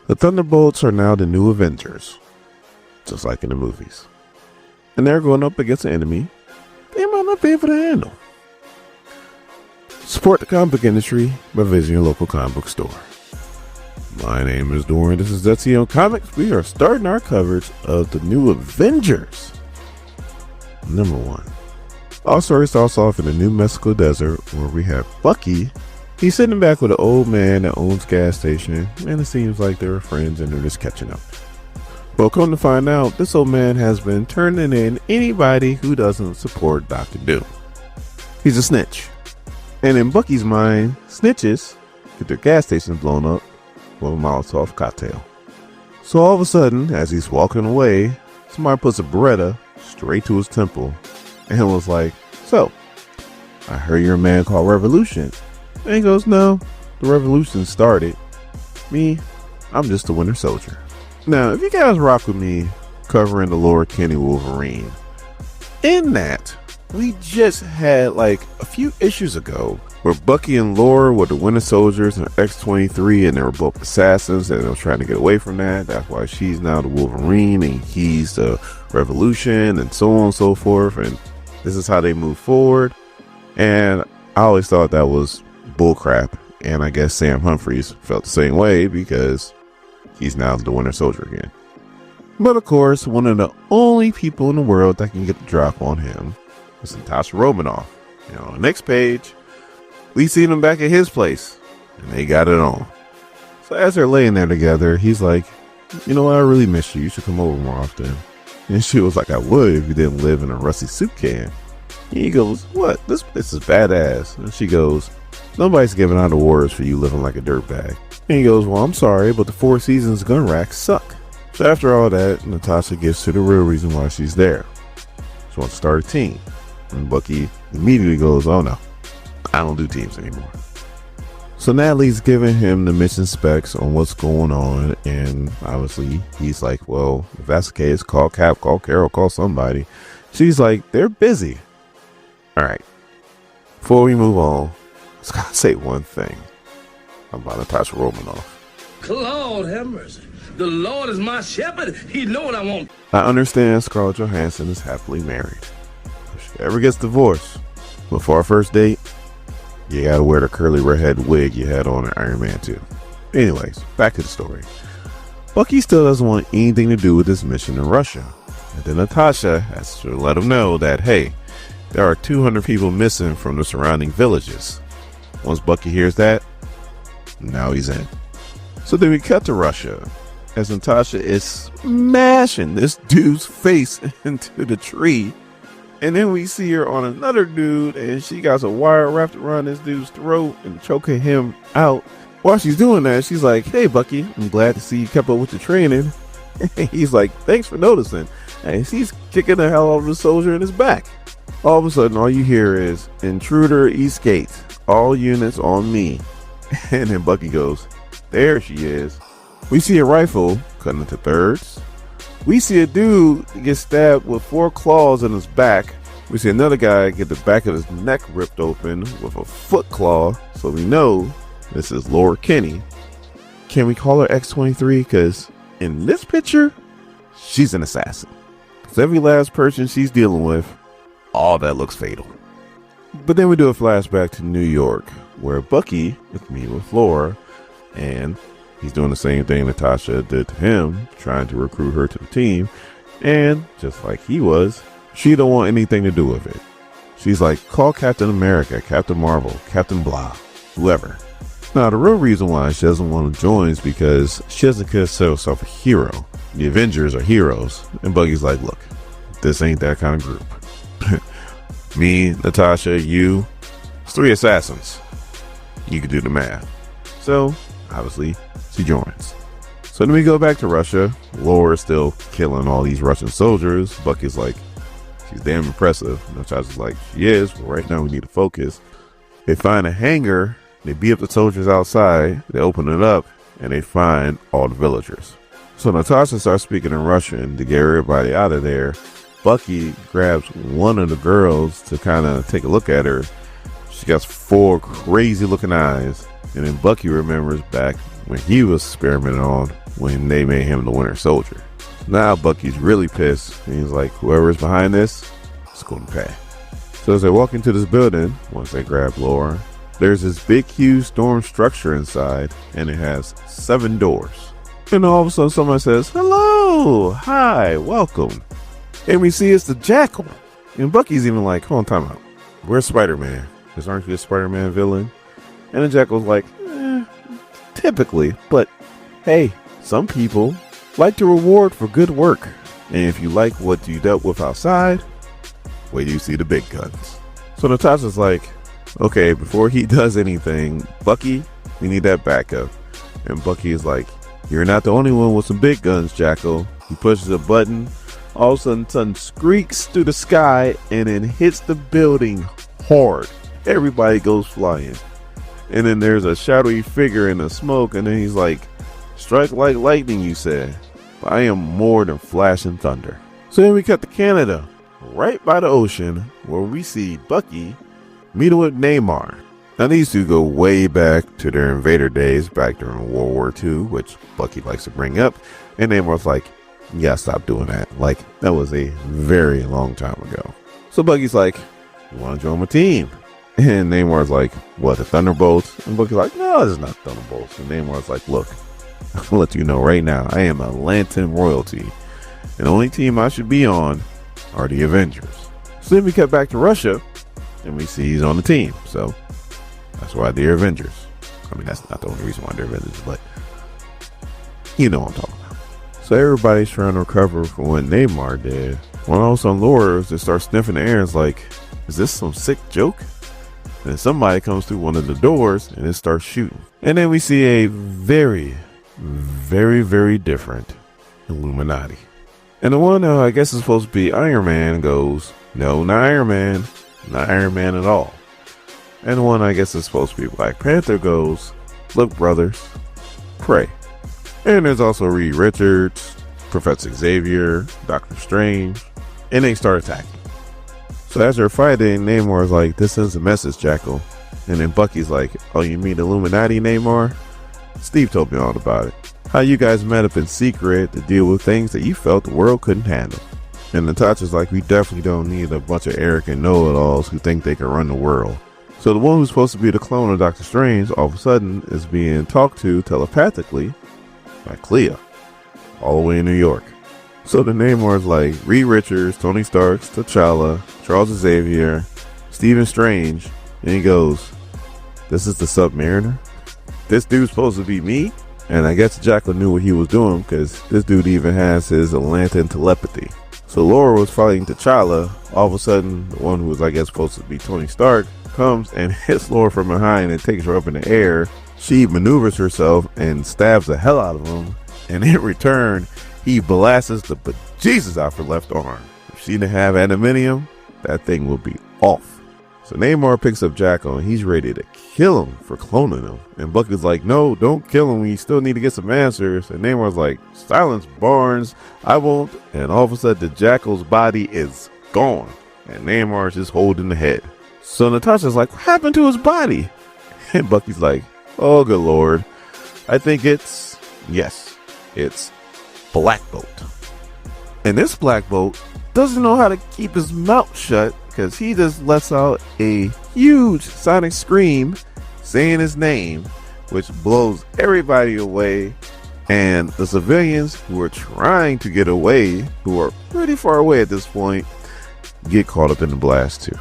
The Thunderbolts are now the new Avengers, just like in the movies. And they're going up against an enemy they might not be able to handle. Support the comic book industry by visiting your local comic book store. My name is Doran. This is Zetsi on Comics. We are starting our coverage of the new Avengers. Number 1. Our story starts off in the New Mexico desert where we have Bucky. He's sitting back with an old man that owns a gas station, and it seems like they're friends and they're just catching up. Well, come to find out, this old man has been turning in anybody who doesn't support Dr. Doom. He's a snitch. And in Bucky's mind, snitches get their gas stations blown up with a Molotov cocktail. So all of a sudden, as he's walking away, somebody puts a Beretta straight to his temple and was like, "So, I heard you're a man called Revolution." And he goes, "No, the revolution started. Me, I'm just a Winter Soldier." Now, if you guys rock with me covering the Laura Kinney Wolverine, in that, we just had like a few issues ago where Bucky and Laura were the Winter Soldiers and X-23, and they were both assassins and they were trying to get away from that. That's why she's now the Wolverine and he's the Revolution and so on and so forth. And this is how they move forward. And I always thought that was bullcrap. And I guess Sam Humphries felt the same way because he's now the Winter Soldier again. But of course, one of the only people in the world that can get the drop on him is Natasha Romanoff. On the next page, we see them back at his place, and they got it on. So as they're laying there together, he's like, "You know what, I really miss you. You should come over more often." And she was like, "I would if you didn't live in a rusty soup can." And he goes, "What? This place is badass." And she goes, "Nobody's giving out awards for you living like a dirtbag." And he goes, "Well, I'm sorry, but the Four Seasons gun racks suck." So after all that, Natasha gets to the real reason why she's there. She wants to start a team. And Bucky immediately goes, "Oh no, I don't do teams anymore." So Natalie's giving him the mission specs on what's going on. And obviously he's like, "Well, if that's the case, call Cap, call Carol, call somebody." She's like, "They're busy." All right. Before we move on, let's gotta say one thing about Natasha Romanoff. Lord have mercy. The Lord is my shepherd. He know what I want. I understand Scarlett Johansson is happily married. If she ever gets divorced, before our first date, you gotta wear the curly redhead wig you had on in Iron Man 2. Anyways, back to the story. Bucky still doesn't want anything to do with this mission in Russia. And then Natasha has to let him know that, hey, there are 200 people missing from the surrounding villages. Once Bucky hears that, now he's in. So then we cut to Russia as Natasha is smashing this dude's face into the tree. And then we see her on another dude and she got a wire wrapped around this dude's throat and choking him out. While she's doing that, she's like, "Hey Bucky, I'm glad to see you kept up with the training." And he's like, "Thanks for noticing." And she's kicking the hell out of the soldier in his back. All of a sudden, all you hear is, "Intruder East Gate, all units on me." And then Bucky goes, there she is. We see a rifle cut into thirds. We see a dude get stabbed with 4 claws in his back. We see another guy get the back of his neck ripped open with a foot claw. So we know this is Laura Kinney. Can we call her X-23? Because in this picture, she's an assassin. Because every last person she's dealing with, all that looks fatal. But then we do a flashback to New York, where Bucky is meeting with Laura, and he's doing the same thing Natasha did to him, trying to recruit her to the team. And just like he was, she don't want anything to do with it. She's like, "Call Captain America, Captain Marvel, Captain Blah, whoever." Now, the real reason why she doesn't want to join is because she doesn't consider herself a hero. The Avengers are heroes. And Bucky's like, "Look, this ain't that kind of group. Me, Natasha, you, it's 3 assassins. You can do the math." So, obviously, she joins. So then we go back to Russia. Laura's still killing all these Russian soldiers. Bucky's like, "She's damn impressive." Natasha's like, "She is, but right now we need to focus." They find a hangar. They beat up the soldiers outside. They open it up, and they find all the villagers. So Natasha starts speaking in Russian to get everybody out of there. Bucky grabs one of the girls to kind of take a look at her. She got 4 crazy looking eyes. And then Bucky remembers back when he was experimented on when they made him the Winter Soldier. Now Bucky's really pissed, and he's like, whoever's behind this, it's going to pay. So as they walk into this building, once they grab Laura, there's this big, huge storm structure inside, and it has 7 doors. And all of a sudden somebody says, hello, hi, welcome. And we see it's the Jackal. And Bucky's even like, hold on, time out. Where's Spider-Man? Because aren't you a Spider-Man villain? And the Jackal's like, typically, but hey, some people like to reward for good work. And if you like what you dealt with outside, wait till you see the big guns. So Natasha's like, okay, before he does anything, Bucky, we need that backup. And Bucky is like, you're not the only one with some big guns, Jackal. He pushes a button, all of a sudden something screaks through the sky and then hits the building hard. Everybody goes flying. And then there's a shadowy figure in the smoke, and then he's like, strike like lightning, you said, but I am more than flash and thunder. So then we cut to Canada, right by the ocean, where we see Bucky meeting with Namor. Now these two go way back to their invader days back during World War II, which Bucky likes to bring up. And Namor's like, you gotta stop doing that. Like, that was a very long time ago. So Bucky's like, you wanna join my team? And Namor's like, what, the Thunderbolts? And Bucky's like, no, it's not Thunderbolts. And Namor's like, look, I'll let you know right now, I am Atlantan royalty. And the only team I should be on are the Avengers. So then we cut back to Russia, and we see he's on the team. So that's why they're Avengers. I mean, that's not the only reason why they're Avengers, but you know what I'm talking about. So everybody's trying to recover from what Namor did. When all of a sudden Laura just starts sniffing the air and is like, is this some sick joke? And then somebody comes through one of the doors and it starts shooting. And then we see a very, very, very different Illuminati. And the one I guess is supposed to be Iron Man goes, no, not Iron Man. Not Iron Man at all. And the one I guess is supposed to be Black Panther goes, look, brothers, pray. And there's also Reed Richards, Professor Xavier, Doctor Strange, and they start attacking. So as they're fighting, Namor is like, this is a message, Jackal. And then Bucky's like, oh, you mean Illuminati, Namor? Steve told me all about it. How you guys met up in secret to deal with things that you felt the world couldn't handle. And Natasha's like, we definitely don't need a bunch of arrogant know-it-alls who think they can run the world. So the one who's supposed to be the clone of Doctor Strange all of a sudden is being talked to telepathically by Clea, all the way in New York. So the Namor's like Reed Richards, Tony Stark, T'Challa, Charles Xavier, Stephen Strange, and he goes, this is the Submariner? This dude's supposed to be me? And I guess Jackal knew what he was doing because this dude even has his Atlantan telepathy. So Laura was fighting T'Challa. All of a sudden, the one who was, I guess, supposed to be Tony Stark comes and hits Laura from behind and takes her up in the air. She maneuvers herself and stabs the hell out of him. And in return, he blasts the bejesus out her left arm. If she didn't have adamantium, that thing would be off. So Namor picks up Jackal and he's ready to kill him for cloning him. And Bucky's like, no, don't kill him. We still need to get some answers. And Namor's like, silence, Barnes. I won't. And all of a sudden, the Jackal's body is gone. And Namor's just holding the head. So Natasha's like, what happened to his body? And Bucky's like, oh, good Lord. I think it's Black Bolt. And this Black Bolt doesn't know how to keep his mouth shut because he just lets out a huge sonic scream saying his name, which blows everybody away. And the civilians who are trying to get away, who are pretty far away at this point, get caught up in the blast too.